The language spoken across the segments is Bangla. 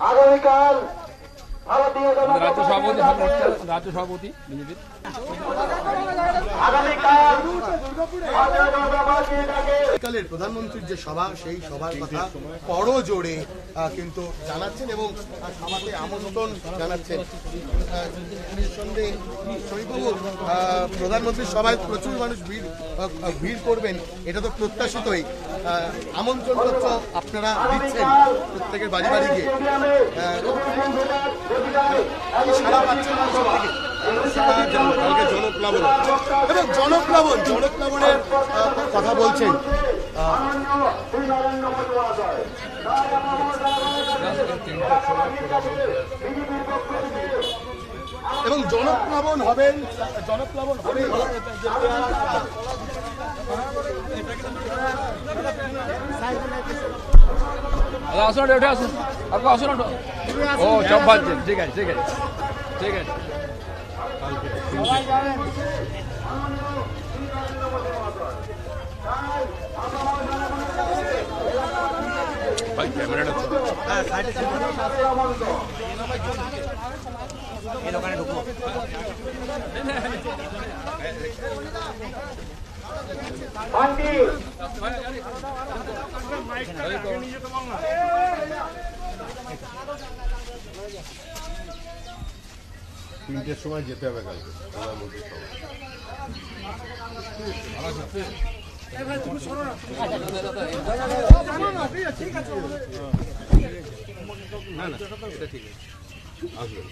আগামীকাল ভারতীয় জনতা রাজ্য সভাপতি বিজেপির কালের প্রধানমন্ত্রীর যে সভা সেই সভার কথা বড় জোরে কিন্তু জানাচ্ছেন এবং সভাতে আমন্ত্রণ জানাচ্ছেন। নিঃসন্দেহে শরীফবাবু, প্রধানমন্ত্রীর সভায় প্রচুর মানুষ ভিড় করবেন, এটা তো প্রত্যাশিতই। আমন্ত্রণ পত্র আপনারা দিচ্ছেন প্রত্যেকের বাড়ি বাড়ি গিয়ে, সারা পাচ্ছেন থেকে জনপ্লাবন এবং জনপ্লাবনের কথা বলছেন। এবং জনপ্লাবন হবেন আসুন, উঠে আসুন, আপনি আসুন। ও সব ভাবছেন, ঠিক আছে ঠিক আছে ঠিক আছে। ভাই ক্যামেরাটা দোকানে ঢুকবো। তিনটের সময় যেতে হবে কালকে প্রধানমন্ত্রীর সভা। না না এটা ঠিক আছে, আসবেন।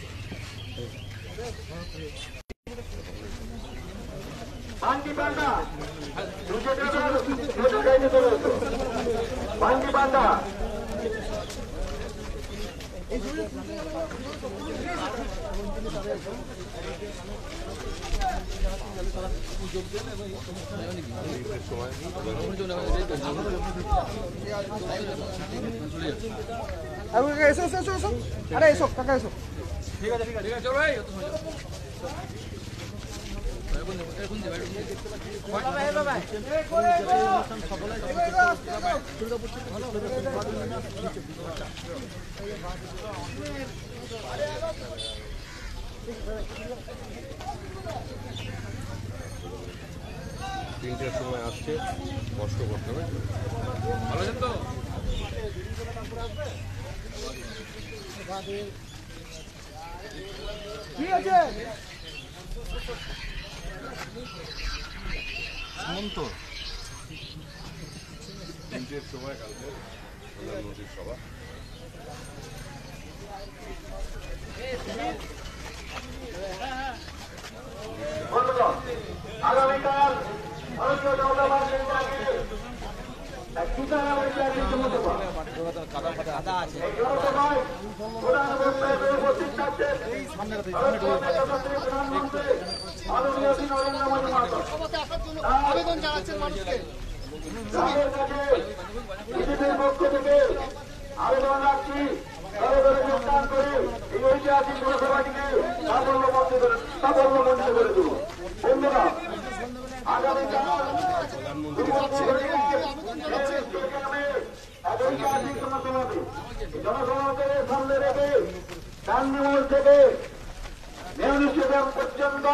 আরে এসো কাকা এসো। ঠিক আছে ঠিক আছে চল ভাই। তিনটের সময় আসছে, কষ্ট করতে হবে। ভালো আছেন তো? ঠিক আছে তিনটের সময় কালকে প্রধানমন্ত্রীর সভা। আগামীকাল ভারতীয় জনতা পার্টির আবেদন জানাচ্ছেন মানুষকে। বিজেপির পক্ষ থেকে আবেদন রাখছি, দলে দলে যোগদান করে এই ঐতিহাসিক জনসভাটিকে সাফল্যমণ্ডিত করে তুলুন। বন্ধুরা, আগামীকাল জনসমাজের সামনে রেখে গান্ধী মোড় থেকে নেহরু স্টেডিয়াম পর্যন্ত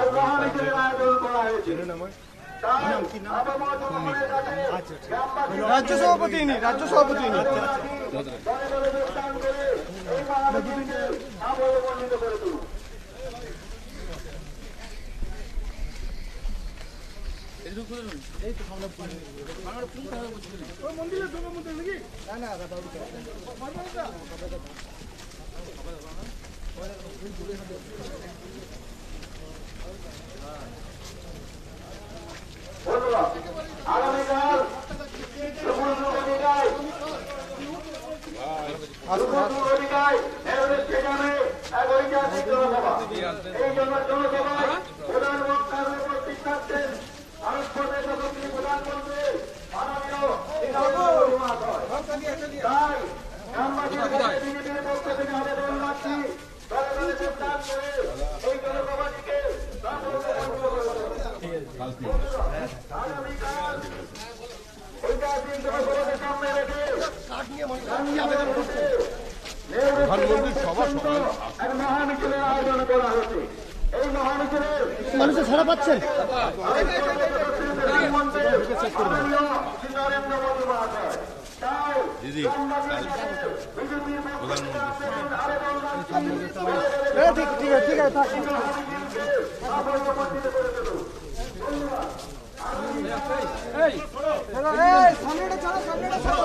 এক মহামিছিলের আয়োজন করা হয়েছে। রাজ্য সভাপতি ইনি। আগামীকাল এই জনসভায় প্রধান বক্তার উপস্থিত থাকছেন ভারতবর্ষের যশস্বী প্রধানমন্ত্রী মাননীয় তাই গ্রামবাসীদের বিজেপির পক্ষ থেকে আবেদন রাখছি, দলে দলে যোগদান করে এই জনসভাটিকে আগামীকাল ঐতিহাসিক জনসভাকে সামনে রেখে ছাড়া পাচ্ছেন? দিদি ঠিক আছে থাক। এই, সামনেটা ছাড়ো, সামনেটা ছাড়ো।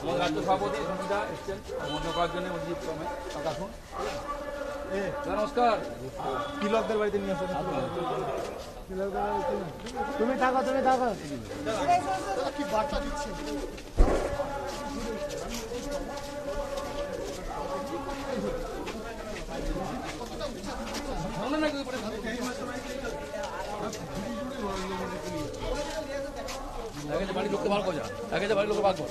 আমাদের রাজ্য সভাপতি সমিতা এসছেন মধ্য করার জন্য মসজিদ আসুন। নমস্কার। তিলকদের বাড়িতে নিয়ে আসো। তুমি থাকো, তুমি থাকো। কি বার্তা দিচ্ছে? বাড়ির লোককে ভালো করে আগে বাড়ির লোককে ভাগ কর।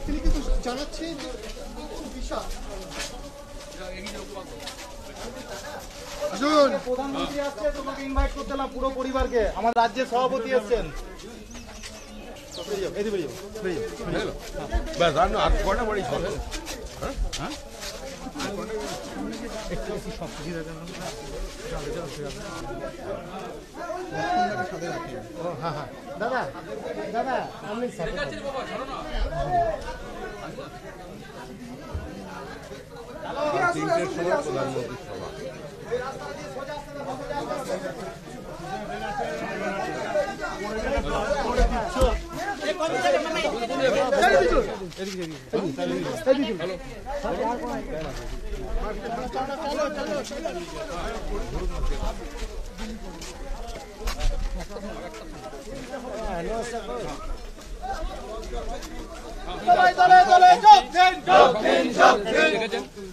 তিনি কিন্তু জানাচ্ছেন যে দিশা প্রধানমন্ত্রী আসছে, তোমাকে ইনভাইট করতে না পুরো পরিবারকে। আমার রাজ্যের সভাপতি এসছেন। ব্যাস আর কটা বাড়ি চলে দাদা দাদা আমি তিনটের সময় প্রধানমন্ত্রীর সভা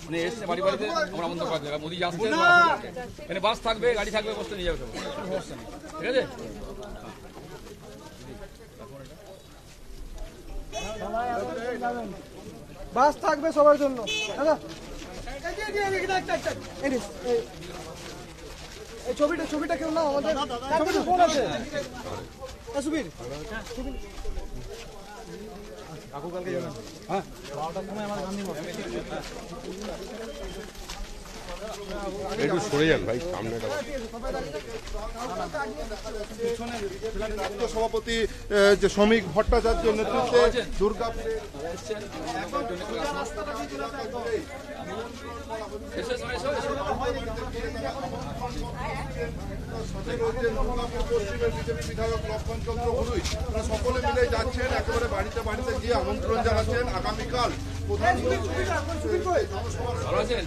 উনি এসছে বাড়ি বাড়িতে আমরা বন্ধ করা যাবে। মোদি আসছে, এখানে বাস থাকবে, গাড়ি থাকবে, বসতে নিয়ে যাবে, কোনো সমস্যা নেই। ঠিক আছে? বাস থাকবে সবার জন্য। দাদা এই ছবিটা কেউ না আমাদের ছবিটা ফোন আছে। সুবীর কাকু কালকে যাবেন? হ্যাঁ 12টার সময় আমার গান্ধী মঠ। একটু সরে যান ভাই, সামনে রাজ্য সভাপতি যে শ্রমিক ভট্টাচার্য নেতৃত্বে দুর্গাপুরে পশ্চিমের বিজেপি বিধায়ক লক্ষণ চন্দ্র গুরুই তারা সকলে মিলে যাচ্ছেন, একেবারে বাড়িতে বাড়িতে গিয়ে আমন্ত্রণ জানাচ্ছেন আগামীকাল প্রধানমন্ত্রী ভালো আছেন?